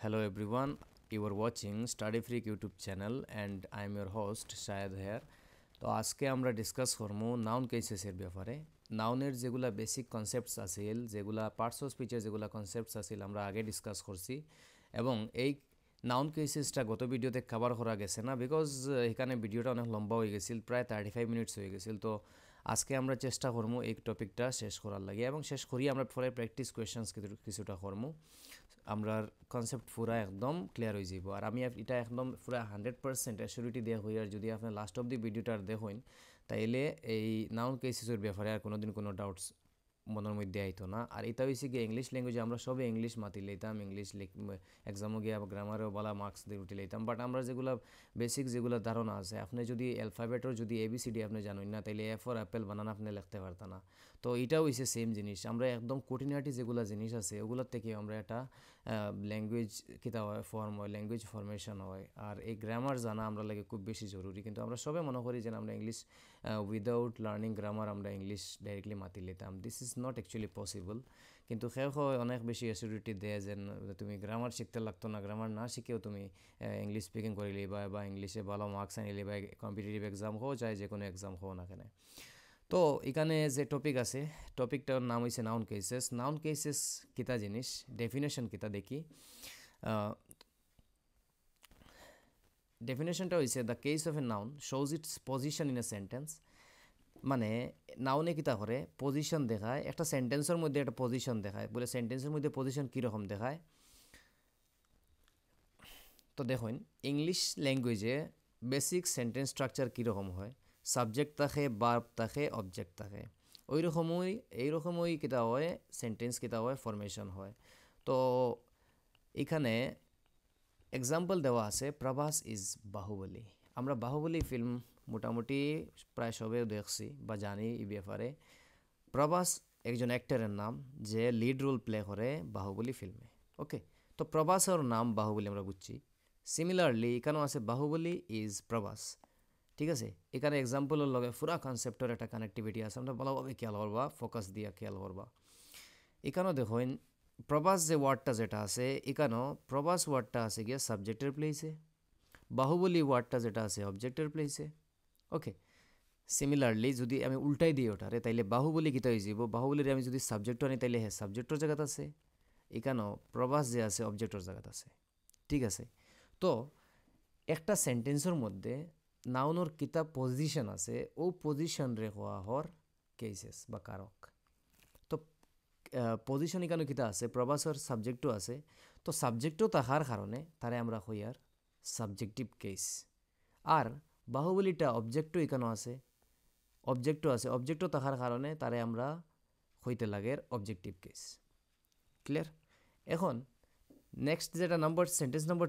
Hello everyone, you are watching Study Freak YouTube channel and I am your host Shayad here. তো আজকে আমরা discuss করবো noun কেসেসের ব্যাপারে। নাউনের যেগুলা বেসিক কনসেপ্টস আছিল, যেগুলা পার্টস অফ স্পিচের যেগুলা কনসেপ্টস আছিল আমরা আগে ডিসকাস করছি, এবং এই নাউন কেসেসটা গত ভিডিওতে কভার করা গেছে না, বিকজ এখানে ভিডিওটা অনেক লম্বা হয়ে গেছিল, প্রায় 35 মিনিটস হয়ে গেছিল। তো আজকে আমরা চেষ্টা করবো এই টপিকটা শেষ করার লাগে, এবং শেষ করি আমরা পরে প্র্যাকটিস কোয়েশনস কিছুটা করবো। আমরা কনসেপ্ট পুরা একদম ক্লিয়ার হয়ে যাব। আর আমি এটা একদম পুরা 100% অ্যাসিউরিটি দেওয়া হই, আর যদি আপনি লাস্ট অফ দি ভিডিওটার দেখেন তাইলে এই নাউন কেসেসের ব্যাপারে আর কোনোদিন কোনো ডাউটস মনের মধ্যে আইতো না। আর এটা হয়েছে গিয়ে ইংলিশ ল্যাঙ্গুয়েজে আমরা সবে ইংলিশ মাতি লইতাম, ইংলিশ এক্সামও গিয়ে গ্রামারেও বলা মার্কস দিয়ে উঠে লইতাম, বাট আমরা যেগুলো বেসিক যেগুলো ধারণা আছে, আপনি যদি অ্যালফাবেটের যদি ABCD আপনি জানেন না, তাইলে A ফর অ্যাপেল বানান আপনি লিখতে পারতেন না। তো এটাও হয়েছে সেম জিনিস, আমরা একদম কঠিনাটি যেগুলো জিনিস আছে ওগুলোর থেকে আমরা একটা ল্যাঙ্গুয়েজ কিতা হয়, ফর্ম হয়, ল্যাঙ্গুয়েজ ফরমেশন হয়। আর এই গ্রামার জানা আমরা লাগে খুব বেশি জরুরি, কিন্তু আমরা সবাই মনে করি যে আমরা ইংলিশ উইদাউট লার্নিং গ্রামার আমরা ইংলিশ ডাইরেক্টলি মাতি লিতাম। This is not actually possible. কিন্তু অনেক বেশি অ্যাসিউরিটি দেয় যে তুমি গ্রামার শিখতে লাগতো না, গ্রামার না শিখেও তুমি ইংলিশ স্পিকিং করে লিবা বা ইংলিশে ভালো মার্কস আনিলে বা কম্পিটিটিভ এক্সাম হোক চাই যে কোনো এক্সাম হোক না কেন। তো এখানে যে টপিক আছে, টপিকটার নাম হয়েছে নাউন কেসেস। নাউন কেসেস কিতা জিনিস, ডেফিনেশন কিতা দেখি। ডেফিনেশনটা হয়েছে the case of a noun shows it's position in a sentence. মানে নাউনে কিতা করে পজিশন দেখায়, একটা সেন্টেন্সের মধ্যে একটা পজিশন দেখায়। বলে সেন্টেন্সের মধ্যে পজিশন কীরকম দেখায়, তো দেখুন ইংলিশ ল্যাঙ্গুয়েজে বেসিক সেন্টেন্স স্ট্রাকচার কীরকম হয়, সাবজেক্ট থাকে, ভার্ব থাকে, অবজেক্ট থাকে। এইরকমই কিতা হয় সেন্টেন্স কিতা হয় ফরমেশন হয়। তো এখানে এক্সাম্পল দেওয়া আছে, প্রভাস ইজ বাহুবলী। আমরা বাহুবলী ফিল্ম মোটামুটি প্রায় সবে দেখছি বা জানি এই ব্যাপারে। প্রভাস একজন অ্যাক্টরের নাম যে লিড রোল প্লে করে বাহুবলী ফিল্মে। ওকে, তো প্রভাসের নাম বাহুবলী আমরা বুঝছি। সিমিলারলি এখানেও আছে বাহুবলী ইজ প্রভাস। ঠিক আছে, এখানে এক্সাম্পলের লগে পুরা কনসেপ্টের একটা কানেক্টিভিটি আছে, আমরা ভালোভাবে খেয়াল করবা, ফোকাস দিয়া খেয়াল করবা। এখানেও দেখুন প্রভাস যে ওয়ার্ডটা যেটা আছে, এখানেও প্রভাস ওয়ার্ডটা আছে গিয়ে সাবজেক্টের প্লেসে, বাহুবলী ওয়ার্ডটা যেটা আছে অবজেক্টের প্লেসে। ওকে, সিমিলারলি যদি আমি উল্টাই দিই ওটারে, তাইলে বাহুবলী কিতা হয়ে যাব, বাহুবলীর আমি যদি সাবজেক্ট আনি তাইলে হ্যাঁ সাবজেক্টর জায়গাত আছে, এখানেও প্রভাস যে আছে অবজেক্টর জায়গাত আছে। ঠিক আছে, তো একটা সেন্টেন্সের মধ্যে নাউনের কিতা পজিশন আছে, ও পজিশন রে হওয়া হর কেসেস বা কারক। তো পজিশন এখানে কিতা আছে, প্রভাসের সাবজেক্টও আছে, তো সাবজেক্টও থাকার কারণে তারে আমরা হই আর সাবজেক্টিভ কেস। আর বাহুবলীটা অবজেক্টও এখানেও আছে, অবজেক্টও থাকার কারণে তারে আমরা হইতে লাগে অবজেক্টিভ কেস। ক্লিয়ার? এখন নেক্সট যেটা সেন্টেন্স নাম্বার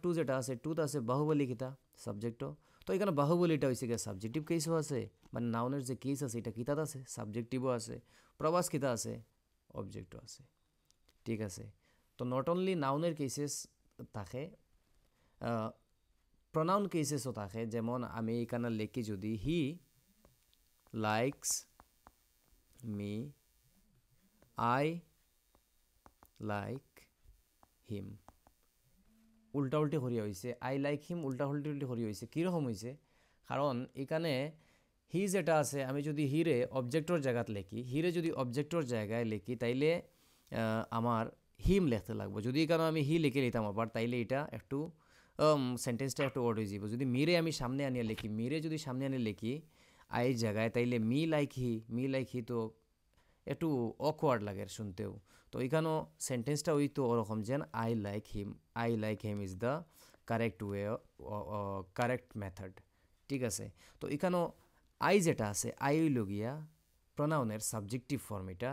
2 যেটা আছে, টুত আছে বাহুবলী কিতা সাবজেক্টও। তো এখানে বাহুবলীটা হয়েছে গিয়ে সাবজেক্টিভ কেসও আছে, মানে নাউনের যে কেস আছে এটা কিতাত আছে সাবজেক্টিভও আছে, প্রভাস কিতা আছে অবজেক্টও আছে। ঠিক আছে, তো নট অনলি নাউনের কেসেস থাকে, প্রনাউন কেসেসও থাকে। যেমন আমি এখানে লিখি যদি he likes me, I like him, উল্টাউল্টি করিয়া হয়েছে, আই লাইক হিম উল্টি করিয়া হয়েছে। কীরকম হয়েছে, কারণ এখানে হি যেটা আছে, আমি যদি হিরে অবজেক্টর জায়গাত লিখি, হিরে যদি অবজেক্টর জায়গায় লিখি তাইলে আমার হিম লিখতে লাগবে। যদি এখানে আমি হি লিখে নিতাম আবার, তাইলে এটা একটু সেন্টেন্সটা একটু ওড হয়ে যাব। যদি মিরে আমি সামনে আনিয়ে লিখি, মিরে যদি সামনে আনিয়ে লিখি আই জায়গায়, তাইলে মি লাইক হি তো একটু অকওয়ার্ড লাগে শুনতেও। তো এখানেও সেন্টেন্সটা ওই তো ওরকম যেন I like him is the correct way, correct method. ঠিক আছে, তো এখানেও আই যেটা আছে, আই হইল গিয়া প্রনাউনের সাবজেক্টিভ ফর্ম, এটা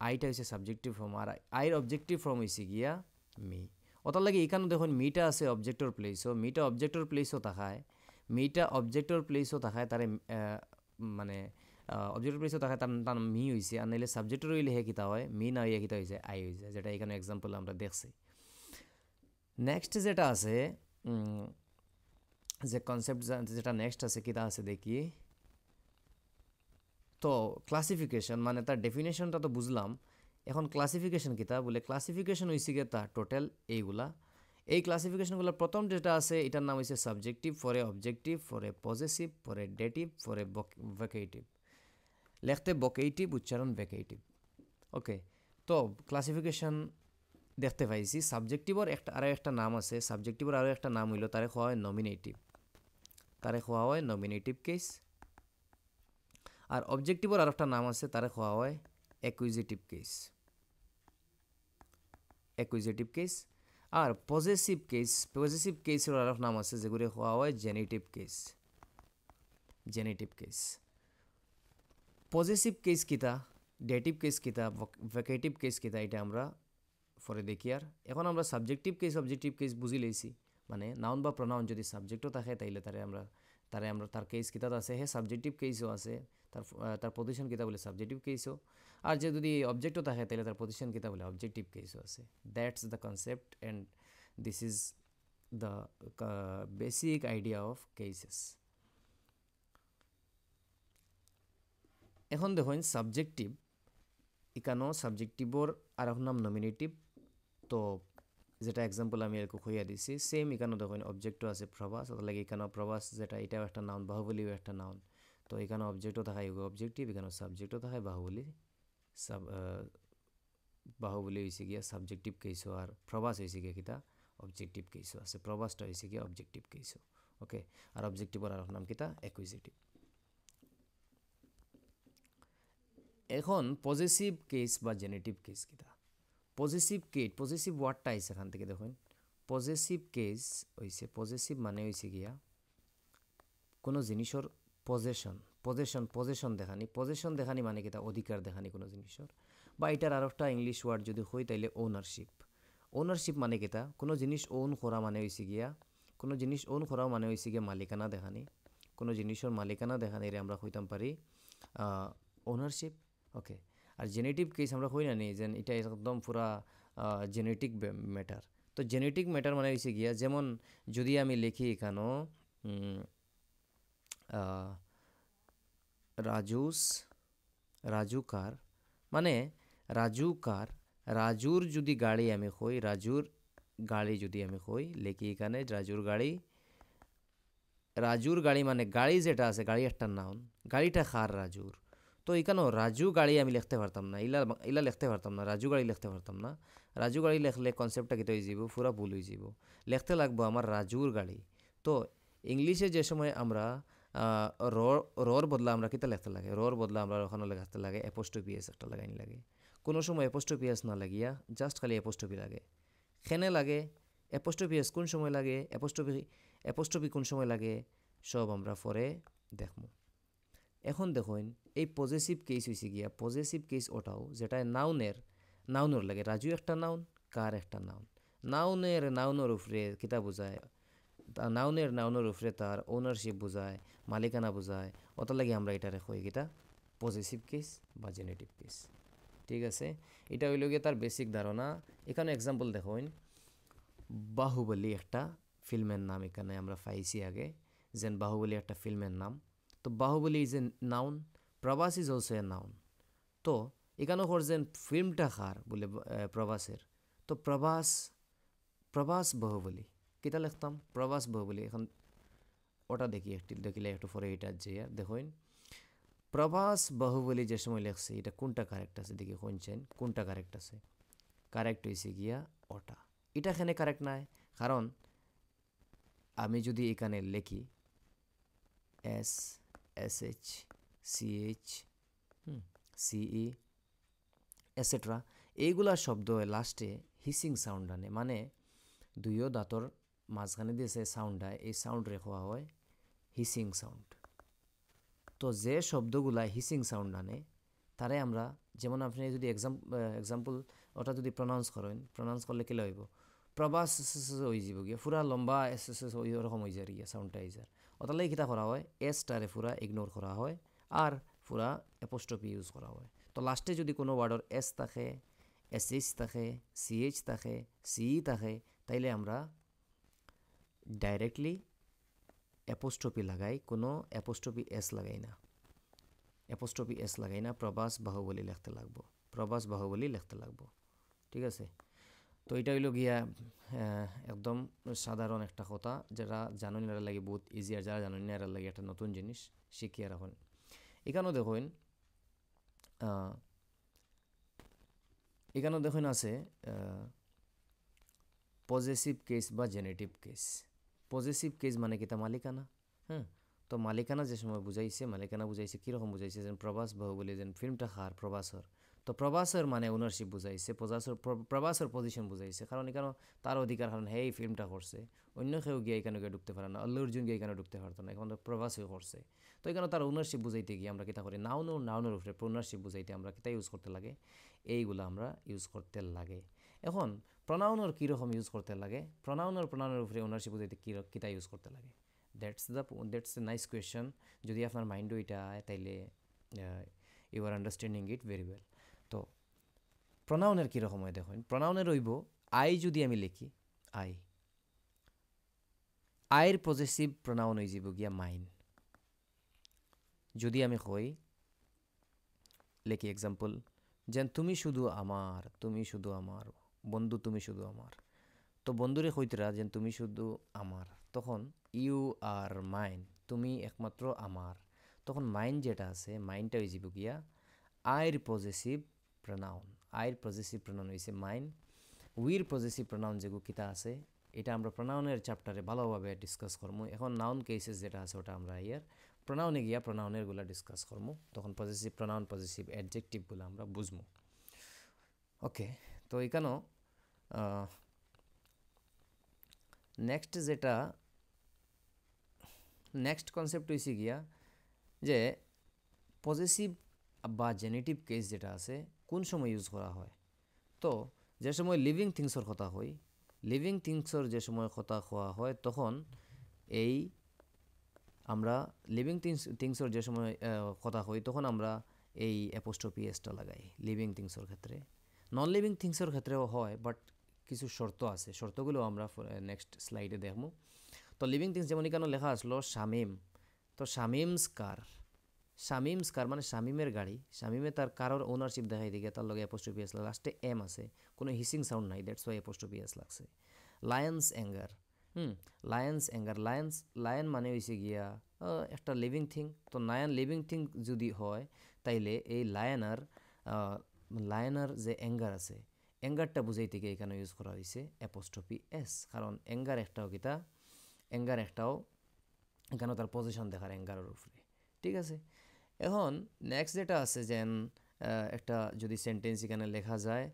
আইটা হয়েছে সাবজেক্টিভ ফর্ম, আর আইর অবজেক্টিভ ফর্ম হয়েছে গিয়া মি। ওটার লাগে এখানে দেখুন মিটা আছে অবজেক্টর প্লেসও, মিটা অবজেক্টর প্লেসও থাকায় তারে মানে অবজেক্টর প্লেসও থাকে তার মি হয়েছে, আর নাইলে সাবজেক্টর হইলে হে কিতা হয় মি না হইয়া কিতা হয়েছে আই হয়েছে, যেটা এখানে এক্সাম্পল আমরা দেখছি। নেক্সট যেটা আছে যে কনসেপ্ট যেটা নেক্সট আছে কিতা আছে দেখি। তো ক্লাসিফিকেশন মানে তার ডেফিনেশনটা তো বুঝলাম, এখন ক্লাসিফিকেশন কিতা বলে ক্লাসিফিকেশন হইছে গিয়ে তা টোটাল এইগুলা এই ক্লাসিফিকেশনগুলোর প্রথম যেটা আছে এটার নাম হইছে সাবজেক্টিভ পরে অবজেক্টিভ পরে পজেসিভ পরে ডেটিভ পরে ভেকেটিভ লিখতে ভোকেটিভ উচ্চারণ ভেকেটিভ ওকে তো ক্লাসিফিকেশন দেখতে পাইছি সাবজেক্টিভর আরও একটা নাম আছে সাবজেক্টিভর আরও একটা নাম হইল তারে খোয়া হয় নমিনেটিভ তারে খোয়া হয় নমিনেটিভ কেস আর অবজেক্টিভর আর একটা নাম আছে তারে খোয়া হয় অ্যাকুইজিটিভ কেস আর পজেসিভ কেসের আর নাম আছে যেগুলি খোয়া হয় জেনেটিভ কেস পজেসিভ কেস কিতা ডেটিভ কেস কিতা ভেকেটিভ কেস কিতা এটা আমরা পরে দেখি আর এখন আমরা সাবজেক্টিভ কেস অবজেক্টিভ কেস বুঝি লইছি মানে নাউন বা প্রনাউন যদি সাবজেক্টও থাকে তাইলে তার কেস কিতাত আছে হে সাবজেক্টিভ কেসও আছে তার পজিশন কিতা বলে সাবজেক্টিভ কেসও আর যে যদি অবজেক্টও থাকে তাহলে তার পজিশন কিতা বলে অবজেক্টিভ কেসও আছে that's the concept and this is the basic idea of cases এখন দেখুন সাবজেক্টিভ এখানেও সাবজেক্টিভর আর নাম নমিনেটিভ তো যেটা এক্সাম্পল আমি এরকম হইয়া দিছি সেম এখানেও দেখুন অবজেক্টও আছে প্রবাস অত লাগে এখানেও প্রবাস যেটা এটাও একটা নাউন বাহুবলীও একটা নাউন তো এখানেও অবজেক্টও থাকে অবজেক্টিভ এখানেও সাবজেক্টও থাকে বাহুবলী হয়েছে গিয়া সাবজেক্টিভ কেসও আর প্রবাস হয়েছে গিয়া কিতা অবজেক্টিভ কেসও আছে প্রবাসটা হয়েছে গিয়া অবজেক্টিভ কেসও ওকে আর অবজেক্টিভর আর নাম কিতা অ্যাকুইজিটিভ এখন পজেসিভ কেস বা জেনেটিভ কেস কিতা পজেসিভ ওয়ার্ডটা আইছে এখান থেকে দেখুন পজেসিভ কেস হইছে পজেসিভ মানে হইছে গিয়া কোনো জিনিসের পজেশন দেখানি মানে কিতা অধিকার দেখানি কোনো জিনিসের বা এটার আর একটা ইংলিশ ওয়ার্ড যদি হই তাইলে ওনারশিপ মানে কিতা কোনো জিনিস ওন করা মানে হইছে গিয়া মালিকানা দেখানি কোনো জিনিসের মালিকানা দেখানিরে আমরা কইতাম পারি ওনারশিপ ওকে আর জেনেটিভ কেস আমরা কই না নি যেন এটা একদম পুরা জেনেটিক ম্যাটার তো জেনেটিক ম্যাটার মানে হইছে গিয়া যেমন যদি আমি লিখি এখানেও রাজু কার মানে রাজুর যদি গাড়ি আমি কই রাজুর গাড়ি যদি আমি কই লিখি এখানে রাজুর গাড়ি মানে গাড়ি যেটা আছে গাড়ি একটা নাউন গাড়িটা খার রাজুর তো এখানেও রাজু গাড়ি আমি লিখতে পারতাম না ইলা লিখতে পারতাম না রাজু গাড়ি লিখতে পারতাম না রাজু গাড়ি লিখলে কনসেপ্টটা কিতা হয়ে যাব পুরা ভুল হয়ে যাব লিখতে লাগবো আমার রাজুর গাড়ি তো ইংলিশে যে সময় আমরা রর বদলা আমরা কিতা লিখতে লাগে রর বদলা আমরা ওখানে লিখতে লাগে অ্যাপোস্ট্রফি এস একটা লাগাইনি লাগে কোনো সময় অ্যাপোস্ট্রফি এস না লাগিয়া জাস্ট খালি অ্যাপোস্ট্রফি লাগে খেনে লাগে অ্যাপোস্ট্রফি এস কোন সময় লাগে অ্যাপোস্ট্রফি কোন সময় লাগে সব আমরা পরে দেখব এখন দেখুন এই পজেসিভ কেস হয়েছে গিয়া পজেসিভ কেস ওটাও যেটা নাউনের লাগে রাজু একটা নাউন কার একটা নাউনের উপরে কিতা বোঝায় নাউনের উপরে তার ওনারশিপ বোঝায় মালিকানা বোঝায় অত লাগে আমরা এটারে কই কিতা পজেসিভ কেস বা জেনেটিভ কেস ঠিক আছে এটা হইল গিয়ে তার বেসিক ধারণা এখানে এক্সাম্পল দেখুন বাহুবলী একটা ফিল্মের নাম এখানে আমরা পাইছি আগে যেন বাহুবলী একটা ফিল্মের নাম তো বাহুবলী ইজ এ নাউন প্রবাস ইজ অলসো এ নাউন তো এখানে যেন ফিল্মটা খার বলে প্রবাসের তো প্রবাস বাহুবলী কিতা লিখতাম প্রবাস বাহুবলী এখন ওটা দেখিলে একটু পরে এটা যে দেখুন প্রবাস বাহুবলী যে সময় লেখছে এটা কোনটা কারেক্ট আছে দেখি শুনছেন কোনটা কারেক্ট আছে কারেক্ট হয়েছে গিয়া ওটা এটা এখানে কারেক্ট নাই কারণ আমি যদি এখানে লিখি SSH CH এটসেট্রা এইগুলা শব্দ লাস্টে হিসিং সাউন্ড আনে মানে দুইও দাঁতর মাঝখানে দিয়ে যে সাউন্ড হয় এই সাউন্ড রেখা হয় হিসিং সাউন্ড তো যে শব্দগুলা হিসিং সাউন্ড আনে তারে আমরা যেমন আপনি যদি এক্সাম্পল ওটা যদি প্রনাউন্স করলে কি হইব প্রবাস হয়ে যাব গিয়া পুরা লম্বা ওইরকম হয়ে যায় গিয়া সাউন্ডটা হয়ে যায় ওটালে কিতা করা হয় এসটারে পুরা ইগনোর করা হয় আর পুরা অ্যাপোস্ট্রফি ইউজ করা হয় তো লাস্টে যদি কোনো ওয়ার্ডের এস থাকে SH থাকে CH থাকে CE থাকে তাইলে আমরা ডাইরেক্টলি অ্যাপোস্ট্রফি লাগাই কোনো অ্যাপোস্ট্রফি এস লাগাই না প্রবাস বাহুবলী লিখতে লাগবো প্রবাস বাহুবলী লিখতে লাগবো, ঠিক আছে। তো এটা হইল গিয়া একদম সাধারণ একটা কথা, যারা জানেন এর লাগে বহুত ইজি, আর যারা জানেন না এর লাগে একটা নতুন জিনিস শিখিয়ে রাখুন। এখানেও দেখুন আছে পজেসিভ কেস বা জেনেটিভ কেস। পজেসিভ কেস মানে কি তা মালিকানা, হ্যাঁ। তো মালিকানা যে সময় বুঝাইছে, মালিকানা বুঝাইছে কীরকম বুঝাইছে, যেন প্রবাস বাহুবলী যেন ফিল্মটা খার প্রবাসর, তো প্রবাসর মানে ওনারশিপ বুঝাইছে, প্রবাসর পজিশন বুঝাইছে, কারণ এখানে তার অধিকার, কারণ হে এই ফিল্মটা করছে, অন্য কেউ গিয়ে এখানে গিয়ে ঢুকতে পারে না, আল্লু অর্জুন গিয়ে এখানে ঢুকতে পারতো না, এখন তো প্রবাসই করছে। তো এখানে তার ওনারশিপ বুঝাইতে গিয়ে আমরা কিতা করি, নাউনের উপরে ওনারশিপ বুঝাইতে আমরা কিতা ইউজ করতে লাগে, এইগুলো আমরা ইউজ করতে লাগে। এখন প্রনাউনের কীরকম ইউজ করতে লাগে, প্রনাউনের উপরে ওনারশিপ বুঝাইতে কিতা ইউজ করতে লাগে, দ্যাটস এ নাইস কোয়েশ্চন। যদি আপনার মাইন্ডও এটা আয় তাইলে you are understanding it very well. তো প্রনাউনের কীরকম হয় দেখুন, প্রনাউনের রইব আই, যদি আমি লিখি আইয়ের পজেসিভ প্রনাউন হয়ে যাব গিয়া মাইন। যদি আমি কই লিখি এক্সাম্পল, যেন তুমি শুধু আমার, বন্ধু তুমি শুধু আমার, তো বন্ধুরে কইতরা যেন তুমি শুধু আমার, তখন ইউ আর মাইন, তুমি একমাত্র আমার, তখন মাইন যেটা আছে মাইনটা হয়ে যাব গিয়া আইর পজেসিভ প্রনাউন। আইর পজেসিভ প্রনাউন হয়েছে মাইন। উইর পজেসিভ প্রনাউন যেগুলো কিতা আছে এটা আমরা প্রনাউনের চ্যাপ্টারে ভালোভাবে ডিসকাস করবো। এখন নাউন কেসেস যেটা আছে ওটা আমরা প্রনাউনে গিয়া প্রনাউনেরগুলো ডিসকাস করবো, তখন পজেসিভ প্রনাউন পজেসিভ অ্যাডজেক্টিভগুলো আমরা বুঝবো। ওকে, তো এখানেও নেক্সট কনসেপ্ট হয়েছে গিয়া যে পজেসিভ বা জেনেটিভ কেস যেটা আছে কোন সময় ইউজ করা হয়। তো যে সময় লিভিং থিংসর কথা হয়, লিভিং থিংসর যে সময় কথা হওয়া হয়, তখন এই আমরা লিভিং থিংসর যে সময় কথা হয় তখন আমরা এই অ্যাপোস্ট্রফি এসটা লাগাই লিভিং থিংসর ক্ষেত্রে। নন লিভিং থিংসর ক্ষেত্রেও হয়, বাট কিছু শর্ত আছে, শর্তগুলো আমরা নেক্সট স্লাইডে দেখব। তো লিভিং থিংস যেমন এখানে লেখা আসলো শামিম, তো শামিমস কার মানে শামিমের গাড়ি, শামিমে তার কারোর ওনারশিপ দেখাই দিকে তার লগে অ্যাপোস্ট্রফি এস, লাস্টে এম আছে, কোনো হিসিং সাউন্ড নাই, দ্যাটস ওয়াই অ্যাপোস্ট্রফি এস লাগছে। লায়ন্স অ্যাঙ্গার, লায়ন মানে হয়েছে গিয়া একটা লিভিং থিং, তো লিভিং থিং যদি হয় তাইলে এই লায়নার যে অ্যাঙ্গার আছে, অ্যাঙ্গারটা বুঝাইতে গিয়ে এখানে ইউজ করা হয়েছে অ্যাপোস্ট্রফি এস, কারণ অ্যাঙ্গার একটাও এখানে তার পজিশন দেখার অ্যাঙ্গারের উপরে, ঠিক আছে। এখন নেক্সট যেটা আছে যেন একটা যদি সেন্টেন্স এখানে লেখা যায়,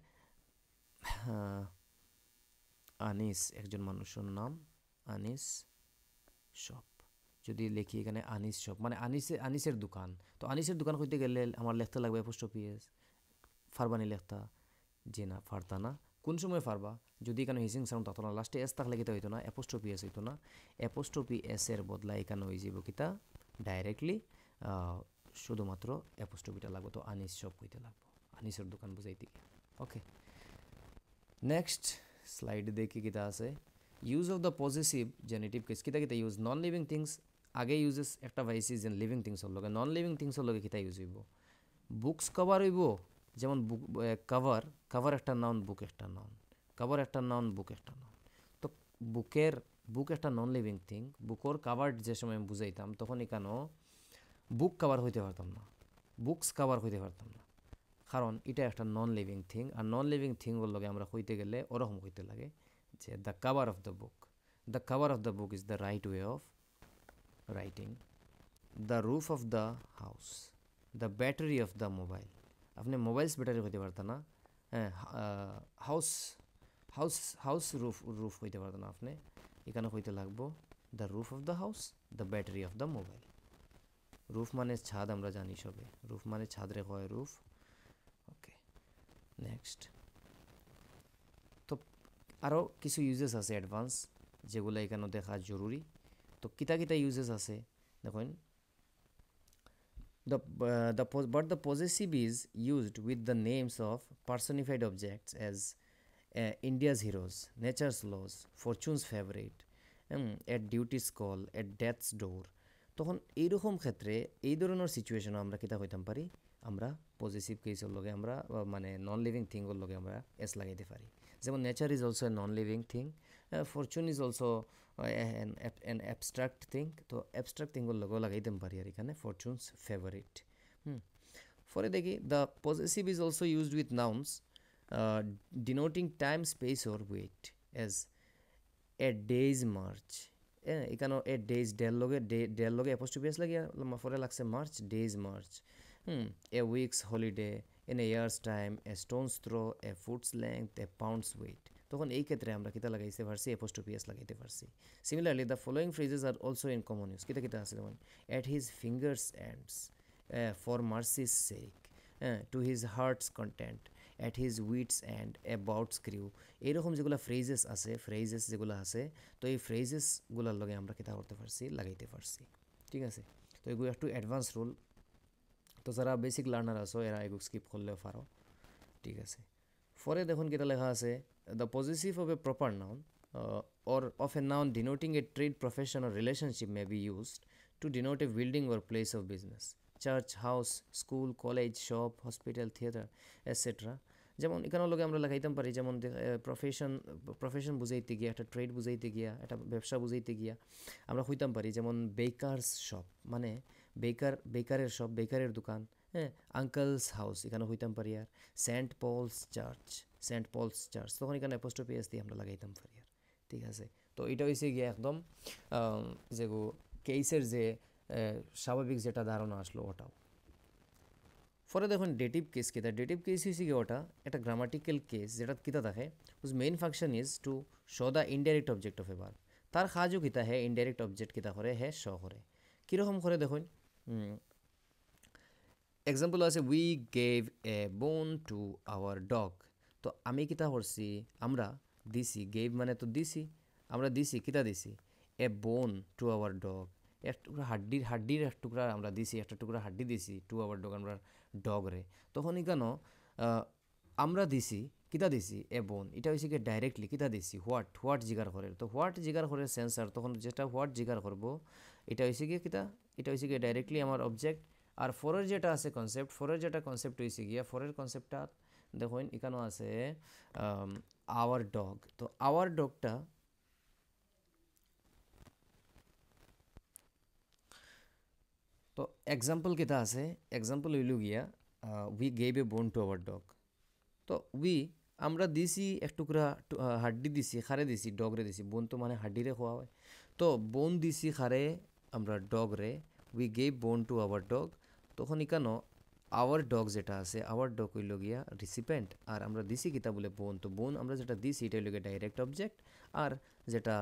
আনিস একজন মানুষের নাম, আনিস শপ, যদি লিখি এখানে আনিস শপ মানে আনিসের দোকান, তো আনিসের দোকান হইতে গেলে আমার লিখতে লাগবে অ্যাপোস্ট্রফি এস। ফারবানি লিখতা যে না ফারতা না, কোন সময় ফারবা যদি এখানে হিসিং সাউন্ড থাকতো না, লাস্টে এস থাকলে কিতা হইতো না, অ্যাপোস্ট্রফি এস হইতো না, অ্যাপোস্ট্রফি এসের বদলা এখানে হয়ে যাব কিতা ডাইরেক্টলি শুধুমাত্র অ্যাপোস্ট্রফিটা লাগবে, তো আনিস শপ হইতে লাগবো, আনিসের দোকান বুঝাইতে। ওকে, নেক্সট স্লাইড দেখি কিতা আছে, use of the positive genitive case কিতা ইউজ, নন লিভিং থিংস আগে ইউজেস একটা পাইছি যেন লিভিং থিংসর লগে, নন লিভিং থিংসর লগে কিতা ইউজ হইব, বুকস কভার হইব, যেমন বুক কভার একটা নাউন, বুক একটা নাউন, কভার একটা নাউন, বুক একটা নাউন। তো বুক একটা নন লিভিং থিং, বুকর কাভার যে সময় আমি বুঝাইতাম তখন এখানেও বুক কাভার হইতে পারতাম না, বুকস কাভার হইতে পারতাম না, কারণ এটা একটা নন লিভিং থিং, আর নন লিভিং থিংগুলোর লগে আমরা হইতে গেলে ওরকম হইতে লাগে যে the cover of the book is the right way of writing, the roof of the house, the battery of the mobile, আপনি মোবাইলস ব্যাটারি হইতে পারতেন না, হ্যাঁ, হাউস রুফ হইতে পারতেন না, আপনি এখানে হইতে লাগবো the roof of the house, the battery of the mobile. Roof মানে ছাদ, আমরা জানি সবে, রুফ মানে ছাদ রে হয় রুফ। ওকে, নেক্সট। তো আরও কিছু ইউজেস আছে অ্যাডভান্স যেগুলো এখানে দেখা জরুরি। তো কিতা ইউজেস আছে দেখুন, but the possessive is used with the names of personified objects as India's heroes, nature's laws, fortune's favorite, at duty's call, at death's door। তখন এইরকম ক্ষেত্রে এই ধরনের সিচুয়েশনে আমরা কিতা হইতাম পারি, আমরা পজিটিভ কেসের লগে আমরা মানে নন লিভিং থিংয়ের লগে আমরা এস লাগাইতে পারি যেমন nature is also a non living thing fortune is also an abstract thing তো অ্যাবস্ট্রাক্ট থিংয়ের লগেও লাগাইতে পারি আর এখানে ফরচুনস ফেভারিট পরে দেখি the positive is also used with nouns denoting time space or weight as a day's march এখানেও এ ডেজ ডের লগে অ্যাপোস্ট্রোফি লাগিয়া পরে লাগছে march day's march a week's holiday in a year's time a stone's throw a foot's length A pounds wait তখন এই ক্ষেত্রে আমরা কিতা লাগাইতে পারছি অ্যাপোস্ট্রোফিয়াস লাগাইতে পারছি similarly the following phrases are also in common use কিতা কিতা আছে যেমন at his finger's ends for mercy's sake to his heart's content at his wit's end a boat's crew এইরকম যেগুলো ফ্রেজেস যেগুলো আছে তো এই ফ্রেজেসগুলোর লগে আমরা কিতা করতে পারছি লাগাইতে পারছি ঠিক আছে তো এগুলো একটু অ্যাডভান্স রুল তো যারা বেসিক লার্নার আছো এরা এগুলো স্কিপ করলেও পারো ঠিক আছে পরে দেখুন কিতা লেখা আছে the positive of a proper noun or of a noun denoting a trade, profession, or relationship may be used to denote a building or place of business. Church, house, school, college, shop, hospital, theater, etc. যেমন এখানেও লোকে আমরা লাগাইতাম পারি যেমন profession বুঝাইতে গিয়া একটা trade বুঝাইতে গিয়া একটা ব্যবসা বুঝাইতে গিয়া আমরা হইতাম পারি যেমন বেকার্স শপ মানে বেকারের শপ বেকারের দোকান আঙ্কেলস হাউস এখানে হইতাম পারি আর সেন্ট পলস চার্চ তখন এখানে অ্যাপোস্ট্রফি এস দিয়ে আমরা লাগাইতাম পারি আর ঠিক আছে তো এটা হয়েছে গিয়ে একদম যে কেসের যে স্বাভাবিক যেটা ধারণা আসলো ওটাও পরে দেখুন ডেটিভ কেস কিতা ডেটিভ কেস হয়েছে গিয়ে ওটা একটা গ্রামাটিক্যাল কেস যেটা কিতা থাকে whose main function is to show the indirect object of a verb তার কাজও কিতা হে ইনডাইরেক্ট অবজেক্ট কিতা করে হে শো করে কীরকম করে দেখুন এক্সাম্পল আছে উই গেভ এ বোন টু আওয়ার ডগ তো আমি কিতা করছি আমরা দিছি গেভ মানে তো দিছি আমরা দিছি কিতা দিছি এ বোন টু আওয়ার ডগ এক টুকরা হাড্ডির এক টুকরা আমরা দিছি একটা টুকরা হাড্ডি দিছি টু আওয়ার ডগ আমরা ডগরে তখনই কেন আমরা দিছি কিতা দিছি এ বোন এটা হয়েছে কি ডাইরেক্টলি কিতা দিছি হোয়াট জিগার করে তো হোয়াট জিগার করে সেন্সার তখন যেটা হোয়াট জিগার করবো এটা হয়েছে কি কিতা এটা হয়েছে কি ডাইরেক্টলি আমার অবজেক্ট আর ফোরের যেটা আছে কনসেপ্ট হয়েছে গিয়া ফোরের কনসেপ্টটা দেখুন এখানেও আছে আওয়ার ডগ তো আওয়ার ডগটা তো এক্সাম্পল কিতা আছে এক্সাম্পল হইল গিয়া উই গেভ এ বোন টু আওয়ার ডগ তো আমরা দিছি এক টুকরা হাড্ডি দিছি খারে দিছি ডগরে দিছি বোন তো মানে হাড্ডিরে খোয়া হয় তো বোন দিছি খারে আমরা ডগরে উই গেভ বোন টু আওয়ার ডগ তখন ইকানো আওয়ার ডগ যেটা আছে আওয়ার ডগ হইল গিয়া রিসিপেন্ট আর আমরা দিছি কিতা বলে বোন তো বোন আমরা যেটা দিছি এটা হইল গিয়া ডাইরেক্ট অবজেক্ট আর যেটা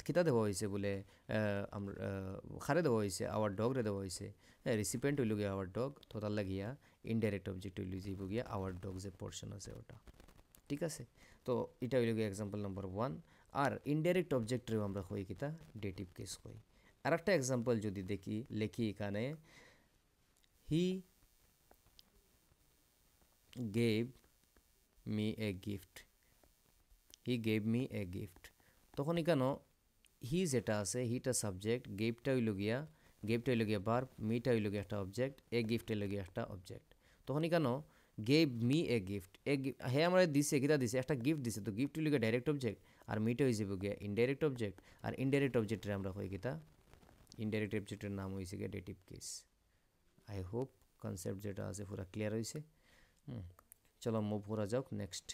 কিতা দেওয়া হয়েছে বলে আমরা খারে দেওয়া হয়েছে আওয়ার ডগরে দেওয়া হয়েছে রিসিপেন্ট হইল গিয়া আওয়ার ডগ তো তার লাগিয়া ইনডাইরেক্ট অবজেক্ট হইল যাইব গিয়া আওয়ার ডগ যে পোর্শন আছে ওটা ঠিক আছে তো এটা হইল গিয়া এক্সাম্পল নাম্বার 1 আর ইনডাইরেক্ট অবজেক্টরেও আমরা কই কিতা ডেটিভ কেস কই আর একটা এক্সাম্পল যদি লেখি এখানে he gave me a gift তখন এখানে হি যেটা আছে হিটা সাবজেক্ট গেভটা হইল গিয়া ভার্ব মিটা হইল গিয়া একটা অবজেক্ট এ গিফট হইল গিয়া একটা অবজেক্ট তখন এখানে গেভ মি এ গিফট হে আমরা দিছে কিতা দিছে একটা গিফট দিছে তো গিফট হইল গিয়া ডাইরেক্ট অবজেক্ট আর মিটা হয়ে যাব গিয়া ইনডাইরেক্ট অবজেক্ট আর ইনডাইরেক্ট অবজেক্টের আমরা কই কিতা ইনডাইরেক্ট অবজেক্টের নাম হয়েছে গিয়া dative case I hope concept যেটা আছে পুরা ক্লিয়ার হয়েছে চলো মুভ করা যাক নেক্সট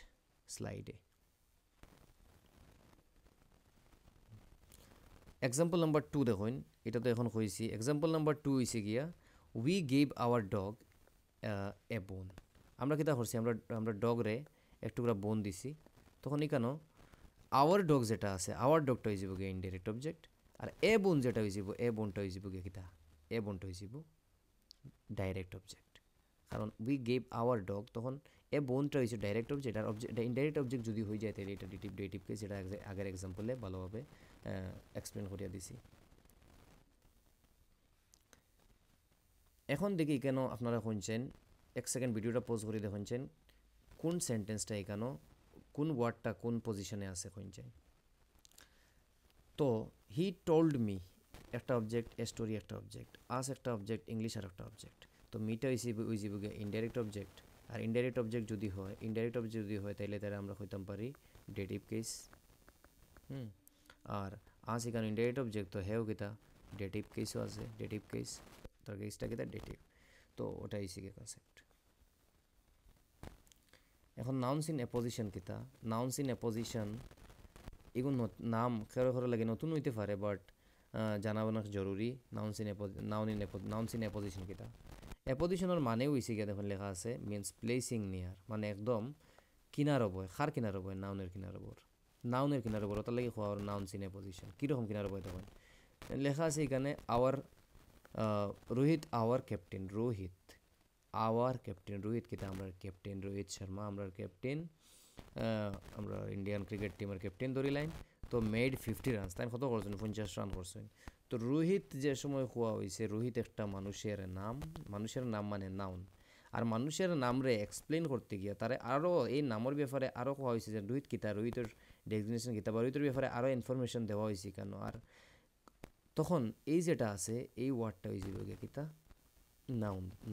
স্লাইডে এক্সাম্পল নাম্বার 2 দেখুন এটা তো এখন কইছি এক্সাম্পল নাম্বার 2 হইছে গিয়া উই গেভ আওয়ার ডগ এ বোন আমরা কিতা করছি আমরা ডগরে এক টুকরা বোন দিছি তখন এখানে আওয়ার ডগ যেটা আছে আওয়ার ডগটা হয়ে যাব গিয়া ইনডাইরেক্ট অবজেক্ট আর এ বোন যেটা হয়ে যাব এ বোনটা হয়ে যাব গিয়া কিতা এ বোনটা হয়ে যাব ডাইরেক্ট অবজেক্ট কারণ উই গেভ আওয়ার ডগ তখন এ বোনটা হয়েছে ডাইরেক্ট অবজেক্ট আর ইনডাইরেক্ট অবজেক্ট যদি হয়ে যায় তাহলে এটা ডেটিভ কেস যেটা আগের এক্সাম্পলে ভালোভাবে এক্সপ্লেন করিয়া দিছি এখন দেখি কেন আপনারা শুনছেন এক সেকেন্ড ভিডিওটা পজ করে দেখুনছেন কোন সেন্টেন্সটা এখানে কোন ওয়ার্ডটা কোন পজিশনে আছে শুনছেন তো হি টোল্ড মি একটা অবজেক্ট এ স্টোরি একটা অবজেক্ট আস একটা অবজেক্ট ইংলিশ আর একটা অবজেক্ট তো তো মিটা ওই যাবে ইনডাইরেক্ট অবজেক্ট। আর ইনডাইরেক্ট অবজেক্ট যদি হয় তাহলে তারা আমরা কইতাম পারি ডেটিভ কেস। আর আজ এখানে ইনডাইরেক্ট অবজেক্ট তো হেও কিতা ডেটিভ কেসও আছে, ডেটিভ কেস তার কেসটা কিতা ডেটিভ। তো ওটাই শিখে কনসেপ্ট। এখন নাউন্স ইন অ্যাপোজিশন কিতা, নাউন্স ইন অ্যাপোজিশন এগুলো নাম খেরো লাগে নতুন হইতে পারে, বাট জানাবো না জরুরি। নাউন্স ইন অ্যাপোজিশন কিতা, অ্যাপোজিশনের মানেও হইছে গিয়া দেখুন লেখা আছে মিনস প্লেসিং নিয়ার, মানে একদম কিনার বয়, খার কিনার বয়, নাউনের কিনার বর, নাউনের কিনার বর তার লাগে হওয়ার নাউন্স ইন অ্যাপোজিশন। কীরকম কিনার বয় দেখুন লেখা আছে এখানে our Rohit our captain, Rohit কিতা আমরা ক্যাপ্টেন রোহিত শর্মা আমরা ক্যাপ্টেন, আমরা ইন্ডিয়ান ক্রিকেট টিমের ক্যাপ্টেন ধরি লাইন। তো মেড 50 রানস, তাই কত করছেন 50 রান করছেন। তো রোহিত যে সময় হওয়া হয়েছে, রোহিত একটা মানুষের নাম মানে নাউন। আর মানুষের নামরে এক্সপ্লেন করতে গিয়ে তারে আরও এই নামের ব্যাপারে আরও কোয়া হয়েছে যে রোহিত কিতা, রোহিতের ডেজিগনেশন কিতা বা রোহিতের ব্যাপারে আরও ইনফরমেশন দেওয়া হয়েছে কেন। আর তখন এই যেটা আছে এই ওয়ার্ডটা হয়ে যাবে কিতা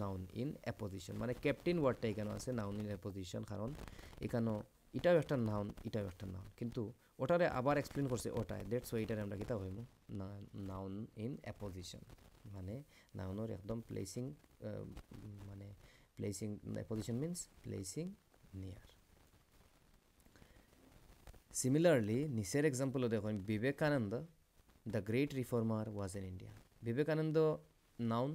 নাউন ইন অ্যাপোজিশন, মানে ক্যাপ্টেন ওয়ার্ডটা এখানে আছে নাউন ইন অ্যাপোজিশন, কারণ এখানেও এটাও একটা নাউন, কিন্তু ওটারে আবার এক্সপ্লেন করছে ওটায়, দ্যাটস ওয়াই এটারে আমরা কিতা হইব নাউন ইন অ্যাপোজিশন, মানে নাউনের একদম প্লেসিং, মানে placing apposition means placing near. Similarly নিচের এক্সাম্পলও দেখুন Vivekananda the great reformer was in India. Vivekananda noun,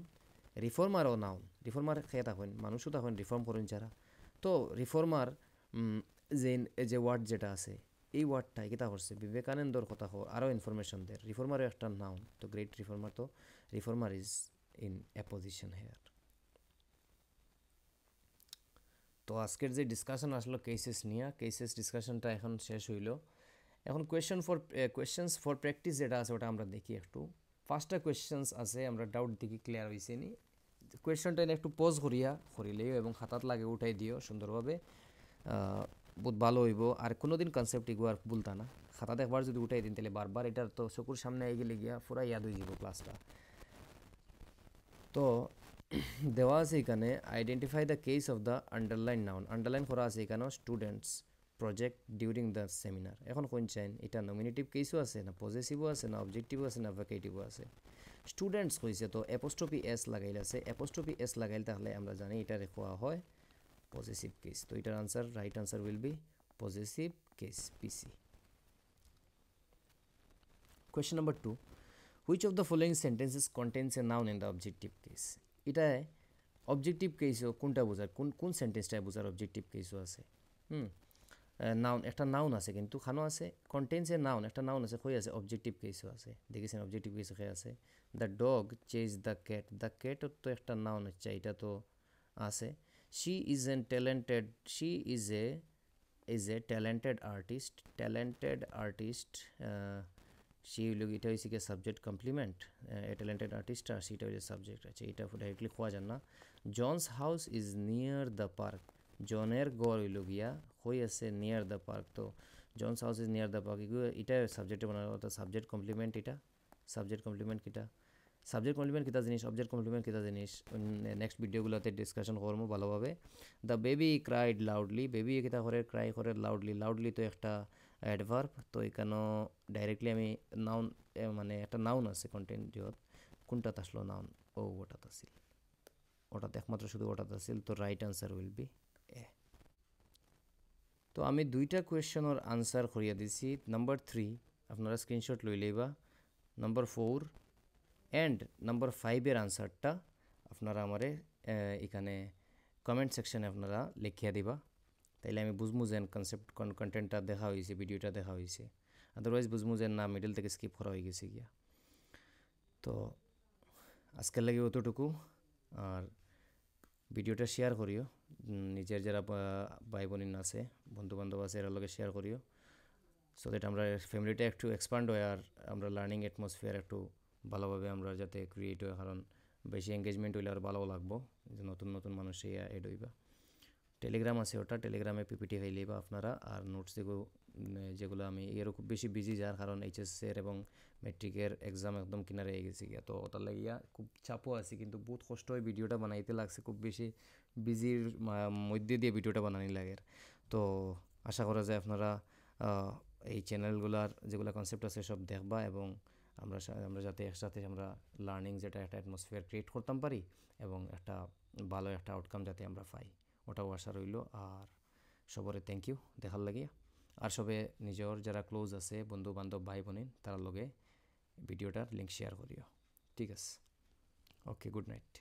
রিফর্মারও নাউন। রিফর্মার খেয়ে থাকেন মানুষও তখন রিফর্ম করেন যারা। তো রিফর্মার যে ওয়ার্ড যেটা আছে এই ওয়ার্ডটাই কিতা করছে বিবেকানন্দর কথা আরও ইনফরমেশন দেয়। রিফর্মারও একটা নাউন, তো গ্রেট রিফর্মার, তো reformer is in apposition here. তো আজকের যে ডিসকাশন আসলো কেসেস নিয়ে, কেসেস ডিসকাশনটা এখন শেষ হইল। এখন কোয়েশ্চেন্স ফর প্র্যাকটিস যেটা আছে ওটা আমরা দেখি একটু। ফার্স্টটা কোয়েশ্চেন্স আছে, আমরা ডাউট দেখি ক্লিয়ার হয়েছে নি। কোয়েশ্চনটা একটু পজ করিলেও এবং খাতাত লাগে উঠাই দিও সুন্দরভাবে, বহুত ভালো হইব। আর কোনোদিন কনসেপ্ট এগুলো আর ভুলতা না, খাতাতে একবার যদি উঠাই দিন তাহলে বারবার এটার তো চকুর সামনে এগিয়ে গিয়া পুরা ইয়াদ হয়ে যাব ক্লাসটা। তো দেওয়া আছে এখানে identify the case of the underline noun, underline করা আছে এখানেও students project during the seminar. এখন কোন চাইন এটা নমিনেটিভ কেসও আছে না, পজিটিভও আছে না, অবজেক্টিভও আছে না, ভ্যাকেটিভও আছে। স্টুডেন্টস কইছে তো অ্যাপোস্ট্রফি এস লাগাইলে আছে, অ্যাপোস্ট্রফি এস লাগাইলে তাহলে আমরা জানি এটা রেখা হয় পজিটিভ কেস। তো এটার answer right answer will be positive case, PC. Question number 2, which of the following sentences contains a noun in the objective case. এটায় অবজেক্টিভ কেসও কোনটা বোঝার, কোন সেন্টেন্সটায় বোঝার অবজেক্টিভ কেসও আছে। নাউন একটা নাউন আছে কিন্তু খানো আছে কন্টেন্স এ নাউন, একটা নাউন আছে কই আছে অবজেক্টিভ কেসও আছে। দেখেছেন অবজেক্টিভ কেসও খেয়ে আছে the dog chase the cat, the ক্যাটও তো একটা নাউন হচ্ছে, এটা তো আছে। She is a talented artist, she হইল এটা হয়েছে কি subject complement, a talented artist আর সিটা হচ্ছে সাবজেক্ট আছে, এটা ডাইরেক্টলি খোয়া যান না। John's house is near the park, জনের গড় হইল গিয়া হয়ে আছে নিয়ার দ্য পার্ক, তো John's house is near the park এটা সাবজেক্টে বানানো, অর্থাৎ সাবজেক্ট কমপ্লিমেন্ট। এটা সাবজেক্ট কমপ্লিমেন্ট কিতা জিনিস, অবজেক্ট কমপ্লিমেন্ট কিতা জিনিস নেক্সট ভিডিওগুলোতে ডিসকাশন করবো ভালোভাবে। The baby cried loudly, baby কিতা করে ক্রাই করে লাউডলি তো একটা অ্যাডভার্ব, তো এখানেও ডাইরেক্টলি আমি নাউন মানে একটা নাউন আছে কন্টেন্ট যত কোনটা আসলো নাউন ওটাত আছিল, ওটাতে একমাত্র শুধু ওটাতে আছিল, তো right answer will B A. তো আমি দুইটা কোয়েশ্চনের আনসার করিয়া দিছি। নাম্বার 3 আপনারা স্ক্রিনশট লই লইবা, নাম্বার 4 অ্যান্ড নাম্বার 5-এর আনসারটা আপনারা আমারে এখানে কমেন্ট সেকশনে আপনারা লিখিয়া দিবা, তাইলে আমি বুঝমু যে কন্টেন্টটা দেখা হয়েছে, ভিডিওটা দেখা হয়েছে। আদারওয়াইজ বুঝমু যে না মিডল থেকে স্কিপ করা হয়ে গেছে গিয়া। তো আজকের লাগে অতটুকু, আর ভিডিওটা শেয়ার করিও নিজের যারা ভাই বোন আছে বন্ধুবান্ধব আছে এর লগে শেয়ার করিও, সো দ্যাট আমরা ফ্যামিলিটা একটু এক্সপান্ড হয় আর আমরা লার্নিং অ্যাটমসফিয়ার একটু ভালোভাবে আমরা যাতে ক্রিয়েট হয়, কারণ বেশি এঙ্গেজমেন্ট হইলে আর ভালো লাগবো যে নতুন মানুষ এড হইবা। টেলিগ্রাম আছে, ওটা টেলিগ্রামে পিপিটি ফাইলেই বা আপনারা আর নোটস যেগুলো আমি এরও খুব বেশি বিজি, যার কারণ এইচএসের এবং মেট্রিকের এক্সাম একদম কিনারে গেছি গিয়া, তো ওটার লাগিয়া খুব চাপও আছে, কিন্তু বহুত কষ্ট হয় ভিডিওটা বানাইতে লাগছে, খুব বেশি বিজির মধ্যে দিয়ে ভিডিওটা বানানি লাগে। তো আশা করা যায় আপনারা এই চ্যানেলগুলার যেগুলো কনসেপ্ট আছে সব দেখবা, এবং আমরা যাতে একসাথে আমরা লার্নিং যেটা একটা অ্যাটমসফিয়ার ক্রিয়েট করতাম পারি, এবং একটা ভালো একটা আউটকাম যাতে আমরা পাই, ওটাও আশা রইল। আর সবরে থ্যাংক ইউ দেখার লাগিয়া। আর সবে নিজের যারা ক্লোজ আছে, বন্ধু বান্ধব, ভাই বোন, তার লগে ভিডিওটার লিঙ্ক শেয়ার করিও। ঠিক আছে, ওকে, গুড নাইট।